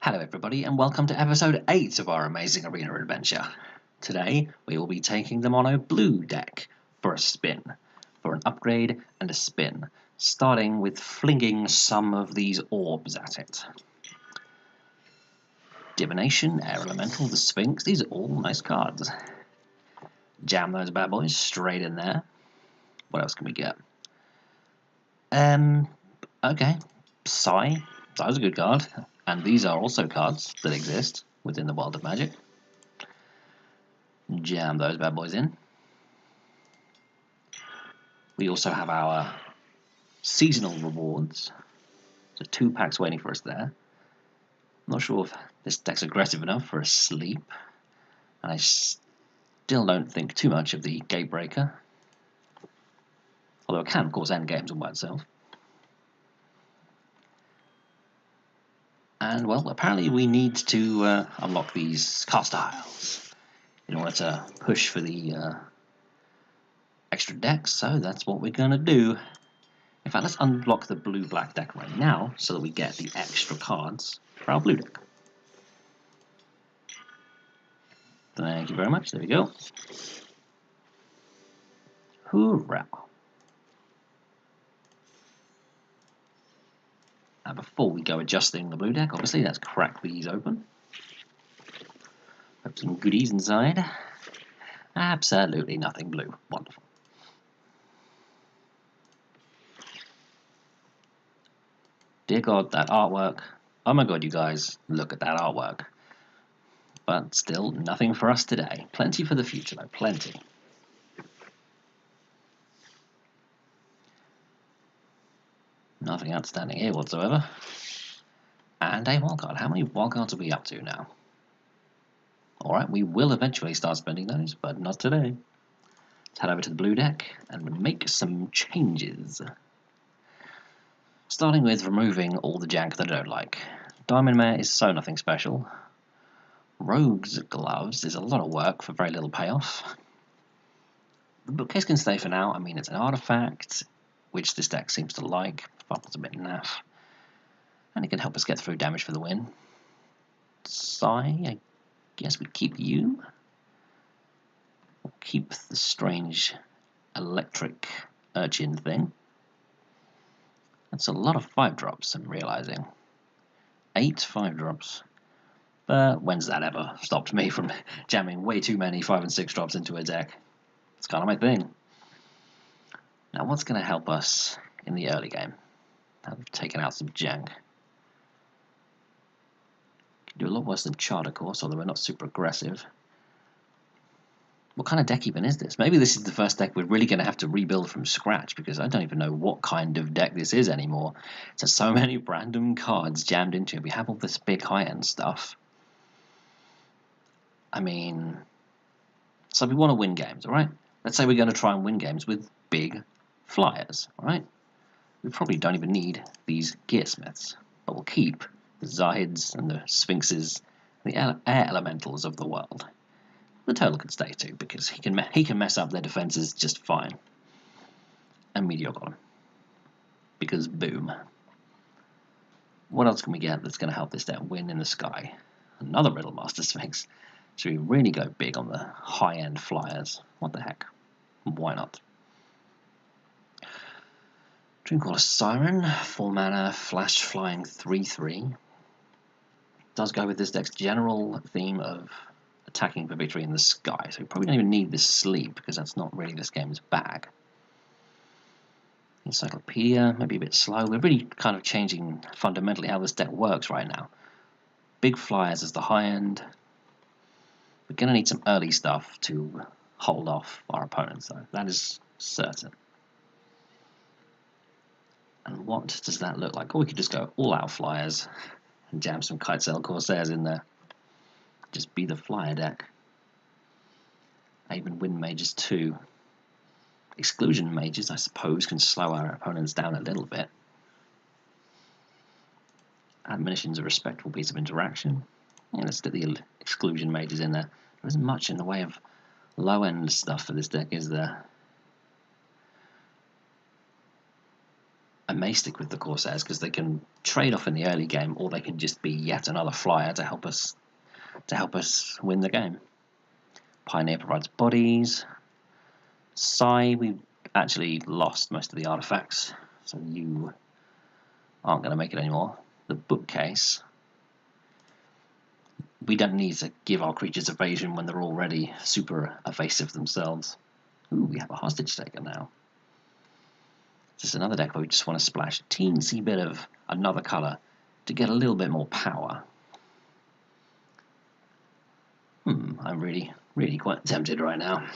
Hello everybody and welcome to episode 8 of our amazing arena adventure. Today we will be taking the mono blue deck for a spin, for an upgrade and a spin, starting with flinging some of these orbs at it. Divination, Air Elemental, the Sphinx, these are all nice cards. Jam those bad boys straight in there. What else can we get? Okay, Psy, that was a good card. And these are also cards that exist within the world of Magic. Jam those bad boys in. We also have our seasonal rewards. So 2 packs waiting for us there. I'm not sure if this deck's aggressive enough for a sleep. And I still don't think too much of the Gatebreaker. Although it can, of course, end games all by itself. And, well, apparently we need to unlock these cast tiles in order to push for the extra decks, so that's what we're going to do. In fact, let's unlock the blue-black deck right now so that we get the extra cards for our blue deck. Thank you very much, there we go. Hoorah! Now before we go adjusting the blue deck, obviously, let's crack these open. Put some goodies inside. Absolutely nothing blue. Wonderful. Dear God, that artwork. Oh my God, you guys, look at that artwork. But still, nothing for us today. Plenty for the future, though. Plenty. Nothing outstanding here whatsoever. And a wildcard. How many wildcards are we up to now? Alright, we will eventually start spending those, but not today. Let's head over to the blue deck and make some changes. Starting with removing all the jank that I don't like. Diamond Mare is so nothing special. Rogue's Gloves is a lot of work for very little payoff. The bookcase can stay for now. I mean, it's an artifact, which this deck seems to like. Bubble's a bit naff. And it can help us get through damage for the win. Psy, I guess we keep you. We'll keep the strange electric urchin thing. That's a lot of 5-drops, I'm realizing. 8 5-drops. But when's that ever stopped me from jamming way too many 5 and 6 drops into a deck? It's kind of my thing. Now, what's going to help us in the early game? Now we've taken out some jank. Can do a lot worse than Charter Course, although we're not super aggressive. What kind of deck even is this? Maybe this is the first deck we're really going to have to rebuild from scratch, because I don't even know what kind of deck this is anymore. There's so many random cards jammed into it. We have all this big high-end stuff. I mean, so we want to win games, alright? Let's say we're going to try and win games with big flyers, alright? We probably don't even need these Gearsmiths, but we'll keep the Zahids and the Sphinxes, the air elementals of the world. The Turtle can stay too, because he can mess up their defenses just fine. And Meteor Golem, because boom. What else can we get that's going to help this deck win in the sky? Another Riddlemaster Sphinx. Should we really go big on the high-end flyers? What the heck? Why not? Dreamcaller Siren, 4 mana, flash flying 3/3. Does go with this deck's general theme of attacking for victory in the sky, so we probably don't even need this sleep because that's not really this game's bag. Encyclopedia, maybe a bit slow. We're really kind of changing fundamentally how this deck works right now. Big flyers as the high end. We're going to need some early stuff to hold off our opponents, though. That is certain. And what does that look like? Or we could just go all-out flyers and jam some Kitesail Corsairs in there. Just be the flyer deck. Even Wind Mages too. Exclusion Mages, I suppose, can slow our opponents down a little bit. Admonition's a respectful piece of interaction. Yeah, let's get the Exclusion Mages in there. There isn't much in the way of low-end stuff for this deck, is there? I may stick with the Corsairs because they can trade off in the early game, or they can just be yet another flyer to help us win the game. Pioneer provides bodies. Psy, we've actually lost most of the artifacts, so you aren't going to make it anymore. The bookcase, we don't need to give our creatures evasion when they're already super evasive themselves. Ooh, we have a hostage taker now. Just another deck where we just want to splash a teensy bit of another colour to get a little bit more power. I'm really quite tempted right now.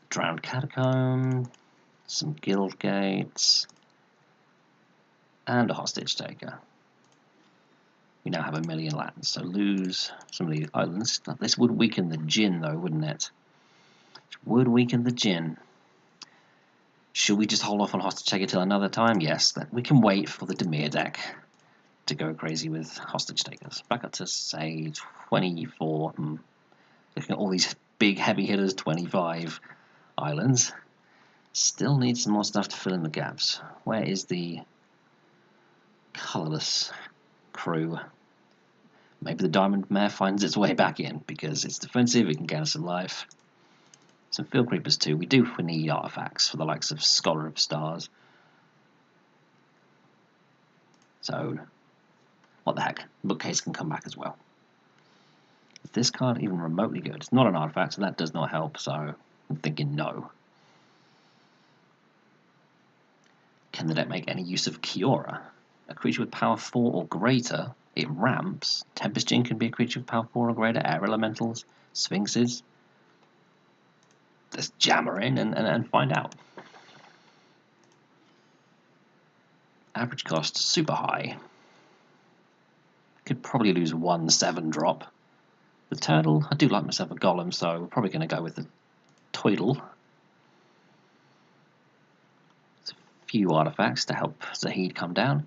Drowned Catacomb, some Guild Gates, and a hostage taker. We now have 1 million lands, so lose some of these islands. This would weaken the Djinn though, wouldn't it? It would weaken the Djinn. Should we just hold off on hostage taker till another time? Yes, we can wait for the Dimir deck to go crazy with hostage takers. Back up to say 24. Looking at all these big heavy hitters, 25 islands. Still need some more stuff to fill in the gaps. Where is the colourless crew? Maybe the Diamond Mare finds its way back in because it's defensive, it can get us some life. Some field creepers too. We do need artifacts for the likes of Scholar of Stars. So, what the heck? Bookcase can come back as well. Is this card even remotely good? It's not an artifact, so that does not help, so I'm thinking no. Can the deck make any use of Kiora? A creature with power 4 or greater, it ramps. Tempest Djinn can be a creature with power 4 or greater, air elementals, sphinxes. Let's jam her in and find out. Average cost, super high. Could probably lose 1 7-drop. The turtle, I do like myself a golem, so we're probably going to go with the Toidle. A few artifacts to help Zahid come down.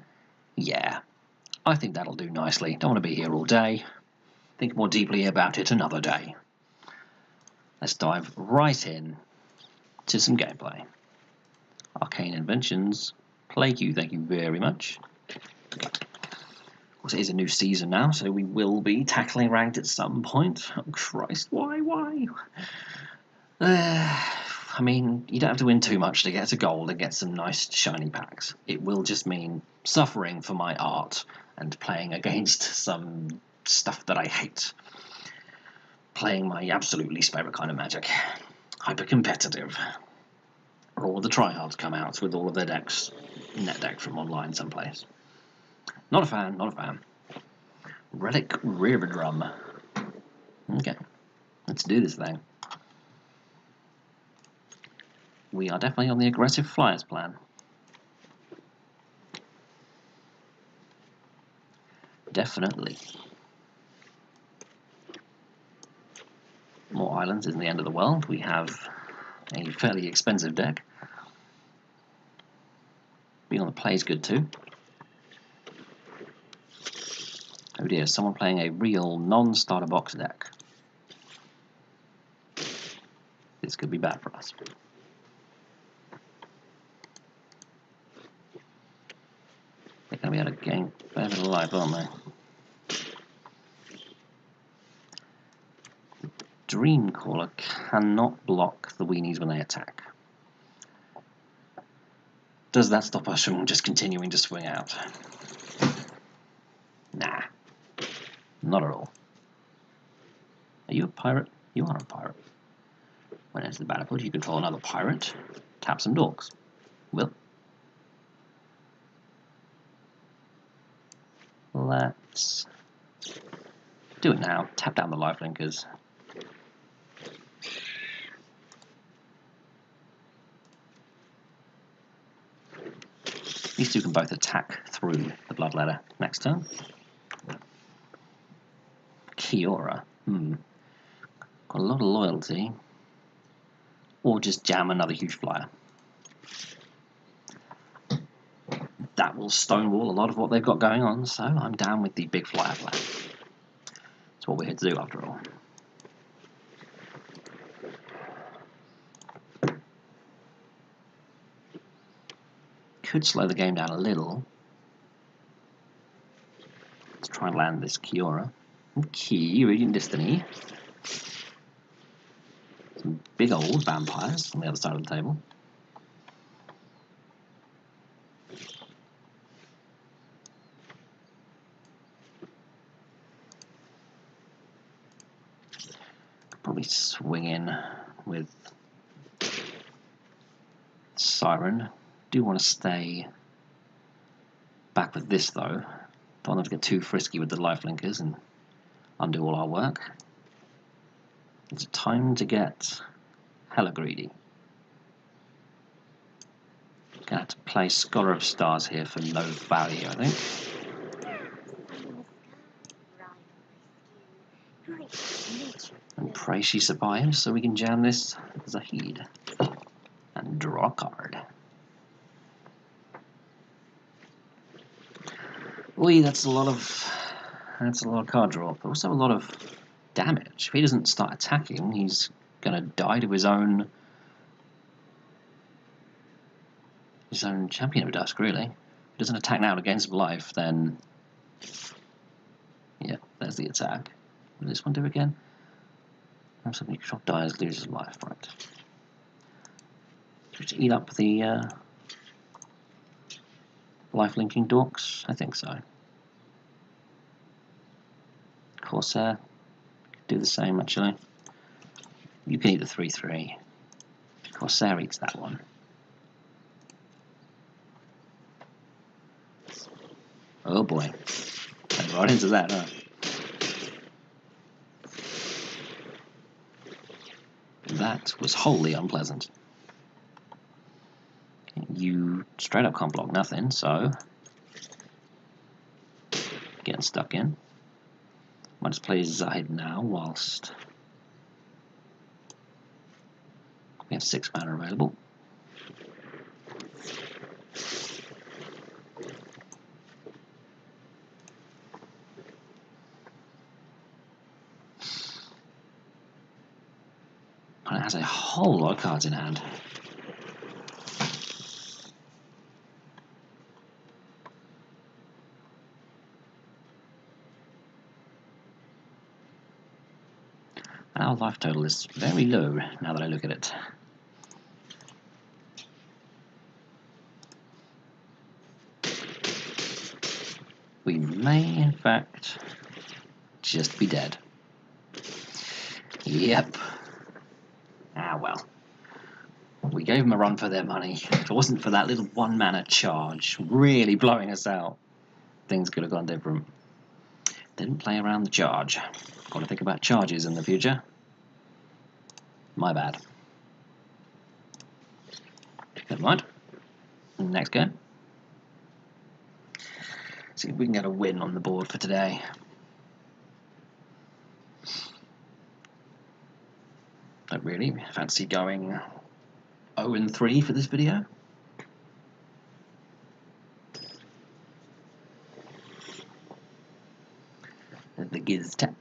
Yeah, I think that'll do nicely. Don't want to be here all day. Think more deeply about it another day. Let's dive right in to some gameplay. Arcane Inventions, Plague You, thank you very much. Of course, it is a new season now, so we will be tackling ranked at some point. Oh Christ, why? I mean, you don't have to win too much to get to gold and get some nice shiny packs. It will just mean suffering for my art and playing against some stuff that I hate. Playing my absolute least favourite kind of Magic. Hyper-competitive. Or all the tryhards come out with all of their decks. Net deck from online someplace. Not a fan. Relic River Drum. Okay, let's do this thing. We are definitely on the aggressive flyers plan. Definitely. More islands isn't the end of the world. We have a fairly expensive deck. Being on the play is good too. Oh dear, someone playing a real non-starter box deck. This could be bad for us. They're going to be able to gain a fair bit of life, aren't they? Dreamcaller cannot block the weenies when they attack. Does that stop us from just continuing to swing out? Nah, not at all. Are you a pirate? You are a pirate. When it's the battlefield, you control another pirate. Tap some dorks. Will. Let's do it now. Tap down the lifelinkers. These two can both attack through the Bloodletter next turn. Kiora. Got a lot of loyalty. Or just jam another huge flyer. That will stonewall a lot of what they've got going on, so I'm down with the big flyer plan. That's what we're here to do after all. could slow the game down a little. Let's try and land this Kiora. Key, Radiant Destiny. Some big old vampires on the other side of the table. Probably swing in with Siren. Do want to stay back with this though. Don't want to get too frisky with the lifelinkers and undo all our work. It's time to get hella greedy. Gonna have to play Scholar of Stars here for no value, I think. And pray she survives so we can jam this Zahid and draw a card. Oi, that's a lot of card draw, but also a lot of damage. If he doesn't start attacking, he's gonna die to his own Champion of Dusk, really. If he doesn't attack now to gain some life, then yeah, there's the attack. Will this one do again? Something shot dies, loses life, right. Should we eat up the life linking dorks? I think so. Corsair, do the same actually. You can eat the 3/3. Corsair eats that one. Oh boy. Went right into that, huh? That was wholly unpleasant. You straight up can't block nothing, so getting stuck in. Might just play Zahid now whilst we have 6 mana available. And it has a whole lot of cards in hand. Our life total is very low now that I look at it. We may, in fact, just be dead. Yep. Ah, well. We gave them a run for their money. If it wasn't for that little 1 mana charge really blowing us out, things could have gone different. Didn't play around the charge. Got to think about charges in the future. My bad. Never mind. Next game. See if we can get a win on the board for today. Don't really fancy going 0-3 for this video. The Giz Tech.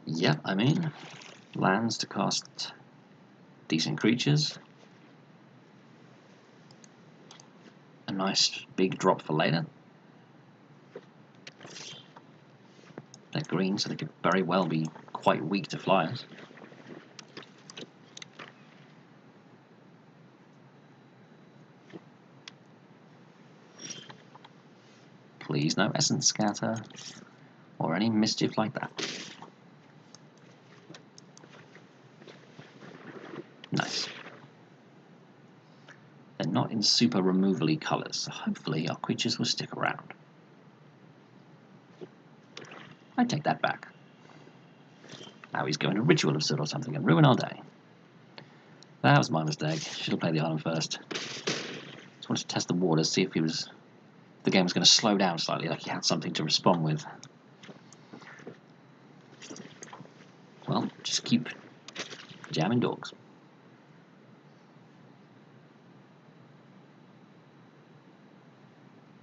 Yeah, I mean, lands to cast decent creatures. A nice big drop for later. They're green, so they could very well be quite weak to flyers. Please, no Essence Scatter or any mischief like that. Nice. They're not in super removal-y colours, so hopefully our creatures will stick around. I take that back. Now he's going to Ritual of Soot or something and ruin our day. That was my mistake. Should have played the island first. Just wanted to test the waters, see if the game was going to slow down slightly, like he had something to respond with. Well, just keep jamming dogs.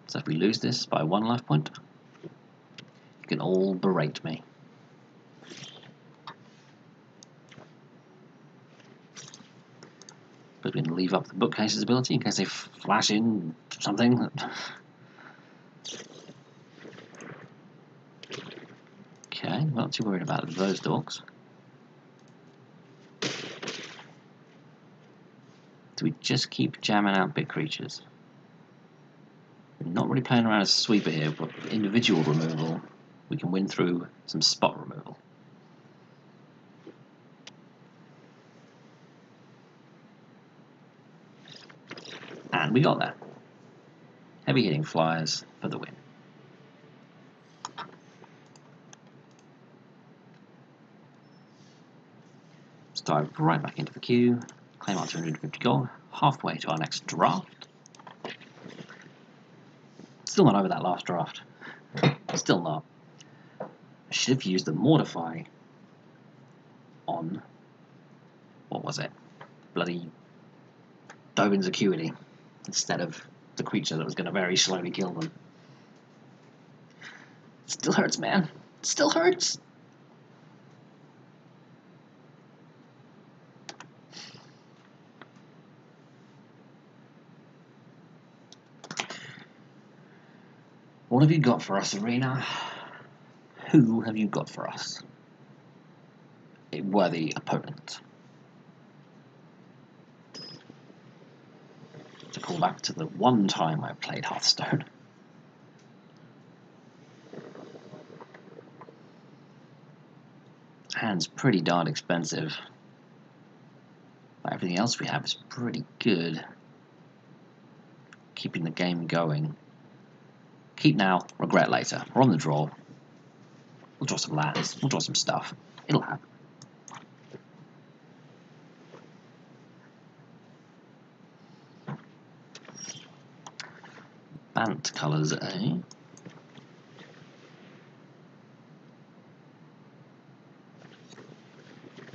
So if we lose this by 1 life point, you can all berate me. suppose we can leave up the bookcase's ability in case they flash in something. Okay, not too worried about those dorks. Do we just keep jamming out big creatures? We're not really playing around as a sweeper here, but individual removal, we can win through some spot removal. And we got that. Heavy hitting flyers for the win. Let's dive right back into the queue, claim our 250 gold, halfway to our next draft. Still not over that last draft. Still not. I should have used the Mortify on, what was it? Bloody Dovin's Acuity, instead of the creature that was going to very slowly kill them. Still hurts, man. Still hurts. What have you got for us, Arena? Who have you got for us? A worthy opponent. To call back to the one time I played Hearthstone. Hand's pretty darn expensive. But everything else we have is pretty good. Keeping the game going. Keep now, regret later. We're on the draw. We'll draw some lands, we'll draw some stuff. It'll happen. Bant colours, eh?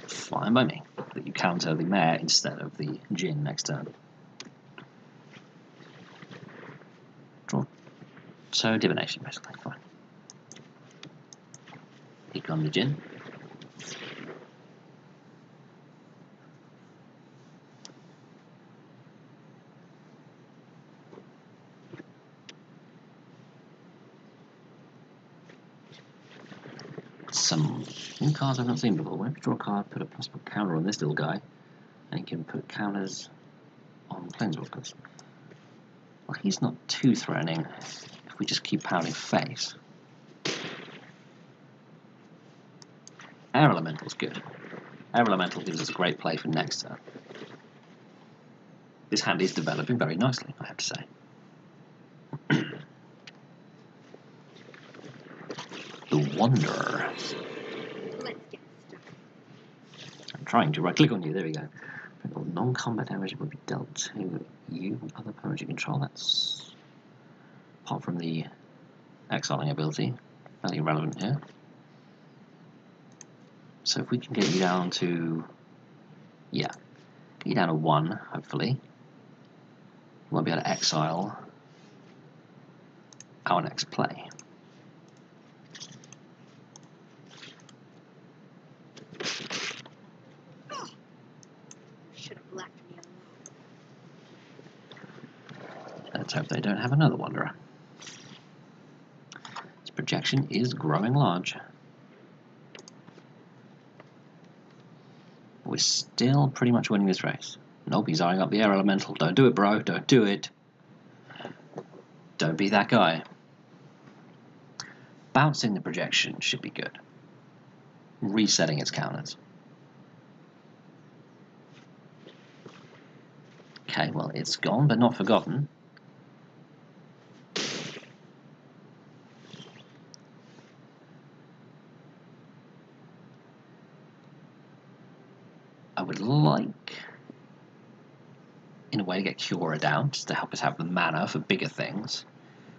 Fine by me. But you counter the Mare instead of the Djinn next turn. Draw. So divination, basically. Fine. Pick on the Djinn. Some cards I've not seen before. Whenever you draw a card, put a possible counter on this little guy, and you can put counters on planeswalkers. Well, he's not too threatening if we just keep pounding face. Air Elemental's good. Air Elemental gives us a great play for next turn. This hand is developing very nicely, I have to say. The Wanderer. I'm trying to right-click on you, there we go. Non-combat damage will be dealt to you and other opponents you control. That's, apart from the exiling ability, fairly relevant here. So if we can get you down to, yeah, get you down to 1, hopefully. You won't be able to exile our next play. Let's hope they don't have another Wanderer. His projection is growing large. We're still pretty much winning this race. Nope, he's eyeing up the Air Elemental. Don't do it, bro. Don't do it. Don't be that guy. Bouncing the projection should be good. Resetting its counters. Okay, well, it's gone, but not forgotten. I would like, in a way, to get Cura down, just to help us have the mana for bigger things.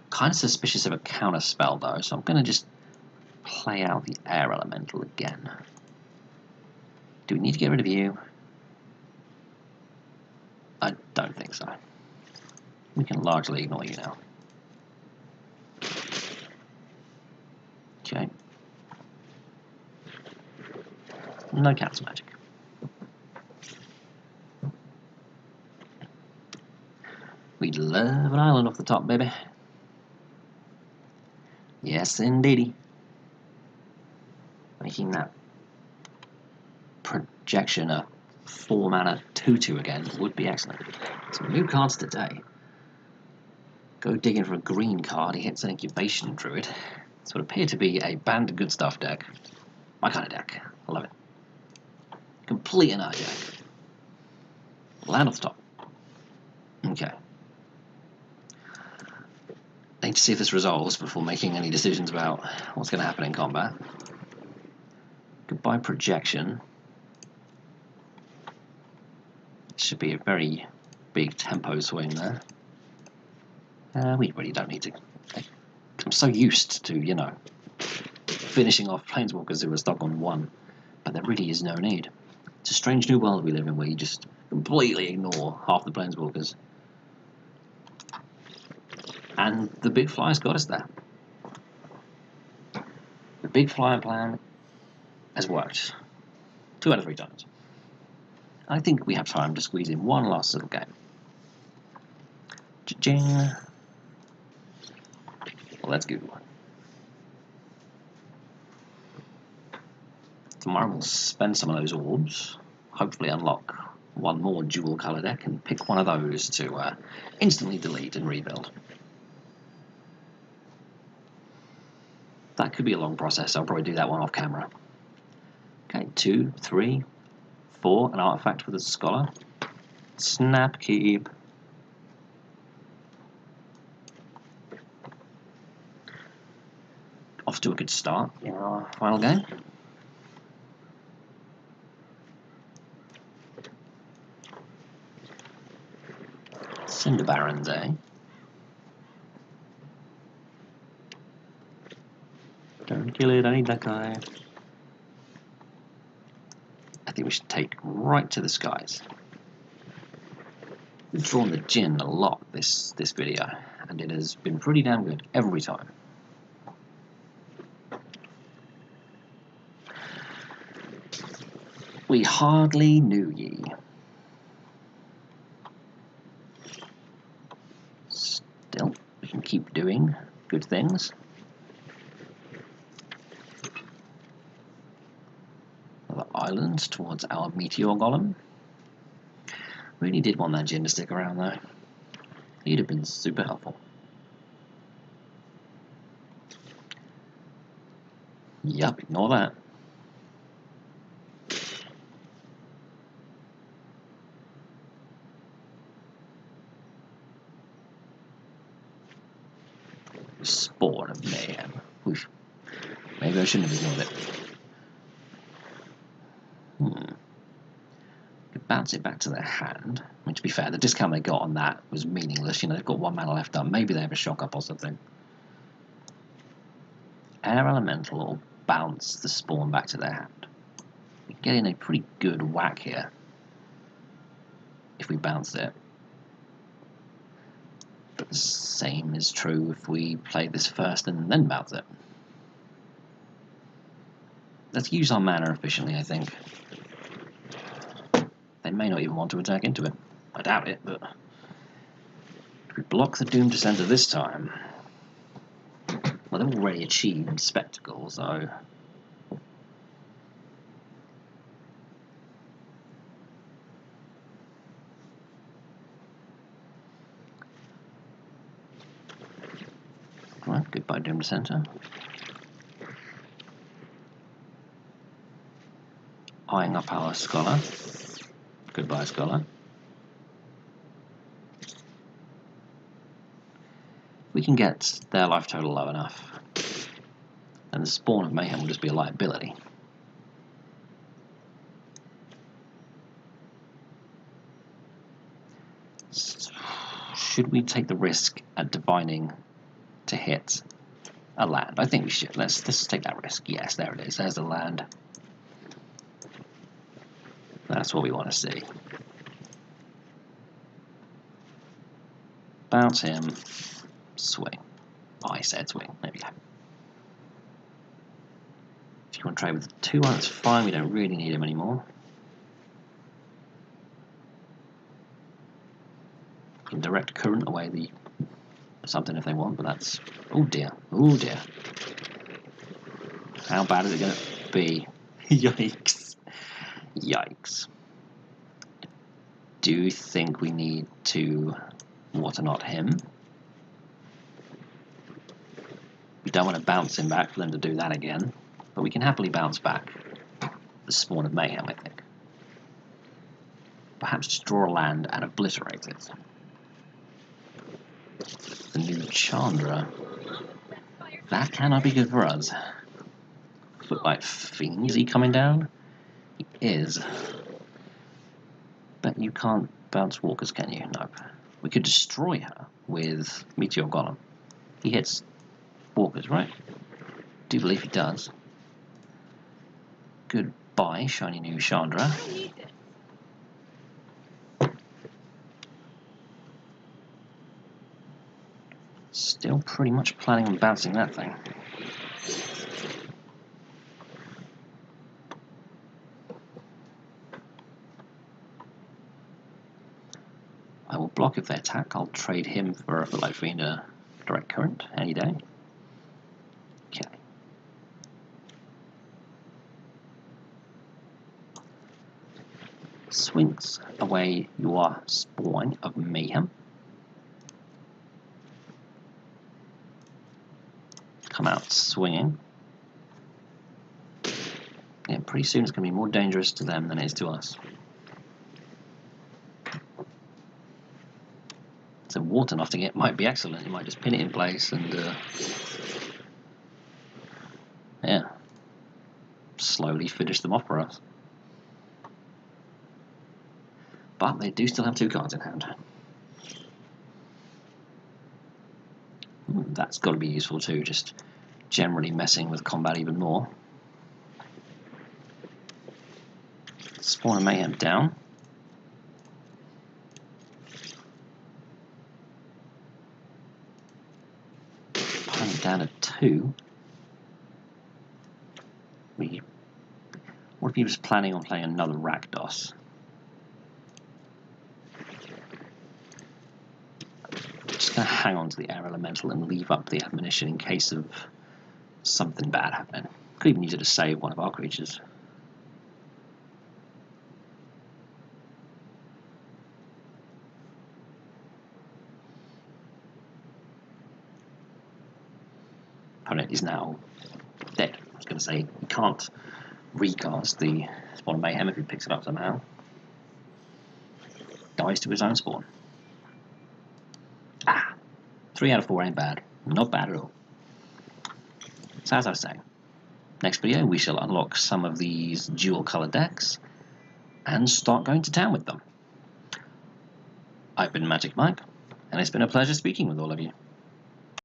Kind of suspicious of a counter spell, though, so I'm going to just play out the Air Elemental again. Do we need to get rid of you? I don't think so. We can largely ignore you now. Okay. No counter magic. We'd love an island off the top, baby. Yes, indeedy. Making that projection a 4-mana 2/2 again would be excellent. So new cards today. Go digging for a green card. He hits an Incubation Druid. This would appear to be a banned good stuff deck. My kind of deck. I love it. Complete and utter deck. Land off the top. Okay. Need to see if this resolves before making any decisions about what's going to happen in combat. Goodbye projection. Should be a very big tempo swing there. We really don't need to. I'm so used to, you know, finishing off planeswalkers who are stuck on 1, but there really is no need. It's a strange new world we live in where you just completely ignore half the planeswalkers. And the big fly's got us there. The big flyer plan has worked 2 out of 3 times. I think we have time to squeeze in one last little game. Cha-ching! Well, let's go. Tomorrow we'll spend some of those orbs, hopefully unlock one more dual colour deck and pick one of those to instantly delete and rebuild. That could be a long process, I'll probably do that one off camera. Okay, 2, 3, 4, an artifact for the scholar. Snap keep. Off to a good start in our final game. Cinder Barons, eh? Don't kill it, I need that guy. I think we should take right to the skies. We've drawn the Djinn a lot this video, and it has been pretty damn good every time. We hardly knew ye. Still, we can keep doing good things. Another island towards our Meteor Golem. Really did want that Djinn to stick around though. He'd have been super helpful. Yup, ignore that. Spawn of mayhem. Oof. Maybe I shouldn't have ignored it. Could bounce it back to their hand. I mean, to be fair, the discount they got on that was meaningless. You know, they've got 1 mana left up. Maybe they have a shock up or something. Air Elemental will bounce the spawn back to their hand. We get in a pretty good whack here if we bounce it. But the same is true if we play this first and then bounce it. Let's use our mana efficiently, I think. They may not even want to attack into it. I doubt it, but if we block the Doom Descender this time, well, they've already achieved Spectacle, so right, goodbye Doom Descender. Eyeing up our Scholar. Goodbye, Scholar. We can get their life total low enough, and the Spawn of Mayhem will just be a liability. Should we take the risk at divining to hit a land? I think we should. Let's take that risk. Yes, there it is. There's the land. That's what we want to see. Bounce him. Swing. I said swing. There we go. If you want to trade with 2, that's fine. We don't really need him anymore. can direct current away the something if they want, but that's... oh dear, oh dear. How bad is it going to be? Yikes. Yikes. Do you think we need to water knot him? We don't want to bounce him back for them to do that again, but we can happily bounce back the Spawn of Mayhem, I think. Perhaps just draw a land and obliterate it. The new Chandra. That cannot be good for us. Footlight Fiend, is he coming down? He is. But you can't bounce walkers, can you? Nope. We could destroy her with Meteor Golem. He hits walkers, right? Do believe he does. Goodbye, shiny new Chandra. Still pretty much planning on bouncing that thing. I will block if they attack. I'll trade him for a Footlight Fiend, direct current any day. Okay. Swings away your Spawn of Mayhem. Come out swinging. Yeah, pretty soon it's going to be more dangerous to them than it is to us. So water knotting it might be excellent. You might just pin it in place and yeah, slowly finish them off for us. But they do still have 2 cards in hand. That's got to be useful too, just generally messing with combat even more. Spawn of Mayhem down. Opponent down to 2. What if he was planning on playing another Rakdos? Just going to hang on to the Air Elemental and leave up the Admonition in case of something bad happening. Could even use it to save one of our creatures. Opponent is now dead. I was going to say, you can't recast the Spawn of Mayhem if he picks it up somehow. Dies to his own spawn. 3 out of 4 ain't bad. Not bad at all. So as I was saying, next video we shall unlock some of these dual colour decks and start going to town with them. I've been Magic Mike, and it's been a pleasure speaking with all of you.